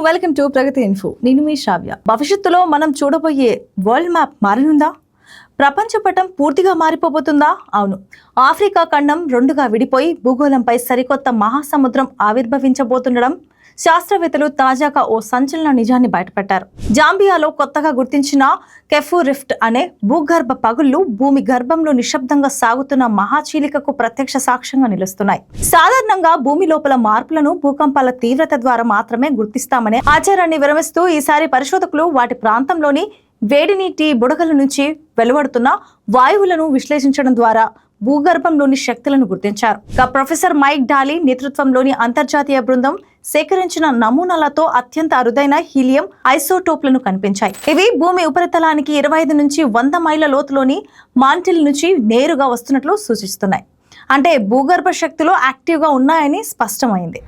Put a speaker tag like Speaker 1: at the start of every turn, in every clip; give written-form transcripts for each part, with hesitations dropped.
Speaker 1: Welcome to Pragathi info. నేను మీ శ్రావ్య. భవిష్యత్తులో మనం చూడబోయే వరల్డ్ మ్యాప్ మారనుందా? ప్రపంచ పటం పూర్తిగా మారిపోబోతుందా? అవును, ఆఫ్రికా ఖండం రెండుగా విడిపోయి భూగోళంపై సరికొత్త మహాసముద్రం ఆవిర్భవించబోతుండడం శాస్త్రవేత్తలు తాజాగా ఓ సంచలన నిజాన్ని బయటపెట్టారు. జాంబియాలో కొత్తగా గుర్తించిన కెఫు రిఫ్ట్ అనే భూగర్భ పగుళ్లు భూమి గర్భంలో నిశ్శబ్దంగా సాగుతున్న మహాచీలికకు ప్రత్యక్ష సాక్ష్యంగా నిలుస్తున్నాయి. సాధారణంగా భూమి లోపల మార్పులను భూకంపాల తీవ్రత ద్వారా మాత్రమే గుర్తిస్తామనే ఆచారాన్ని విరమిస్తూ ఈసారి పరిశోధకులు వాటి ప్రాంతంలోని వేడి నీటి బుడగల నుంచి వెలువడుతున్న వాయువులను విశ్లేషించడం ద్వారా భూగర్భంలోని శక్తులను గుర్తించారు. ప్రొఫెసర్ మైక్ డాలీ నేతృత్వంలోని అంతర్జాతీయ బృందం సేకరించిన నమూనాలతో అత్యంత అరుదైన హీలియం ఐసోటోప్లను కనిపించాయి. ఇవి భూమి ఉపరితలానికి 25 నుంచి 100 మైళ్ళ లోతులోని మాంటిల్ నుంచి నేరుగా వస్తున్నట్లు సూచిస్తున్నాయి. అంటే భూగర్భ శక్తులు యాక్టివ్గా ఉన్నాయని స్పష్టమైంది.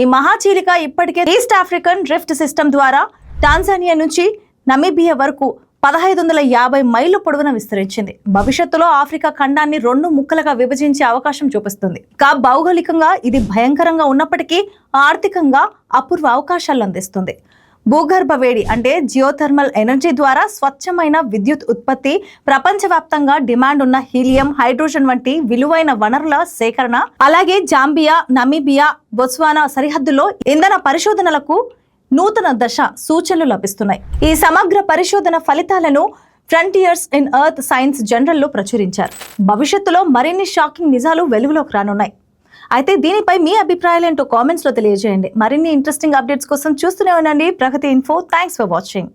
Speaker 1: ఈ మహాచీలిక ఇప్పటికే ఈస్ట్ ఆఫ్రికన్ రిఫ్ట్ సిస్టమ్ ద్వారా టాంజానియా నుంచి నమీబియా వరకు 1550 మైళ్ళు పొడవున విస్తరించింది. భవిష్యత్తులో ఆఫ్రికా ఖండాన్ని 2 ముక్కలుగా విభజించే అవకాశం చూపిస్తుంది. భౌగోళికంగా ఇది భయంకరంగా ఉన్నప్పటికీ ఆర్థికంగా అపూర్వ అవకాశాలు అందిస్తుంది. భూగర్భ వేడి అంటే జియోథర్మల్ ఎనర్జీ ద్వారా స్వచ్ఛమైన విద్యుత్ ఉత్పత్తి, ప్రపంచవ్యాప్తంగా డిమాండ్ ఉన్న హీలియం, హైడ్రోజన్ వంటి విలువైన వనరుల సేకరణ, అలాగే జాంబియా, నమీబియా, బొత్స్వానా సరిహద్దులో ఇంధన పరిశోధనలకు నూతన దశ సూచనలు లభిస్తున్నాయి. ఈ సమగ్ర పరిశోధన ఫలితాలను ఫ్రంటియర్స్ ఇన్ ఎర్త్ సైన్స్ జర్నల్లో ప్రచురించారు. భవిష్యత్తులో మరిన్ని షాకింగ్ నిజాలు వెలుగులోకి రానున్నాయి. అయితే దీనిపై మీ అభిప్రాయాలు ఏంటో కామెంట్స్ లో తెలియజేయండి. మరిన్ని ఇంట్రెస్టింగ్ అప్డేట్స్ కోసం చూస్తూనే ఉండండి ప్రగతి ఇన్ఫో. Thanks for watching.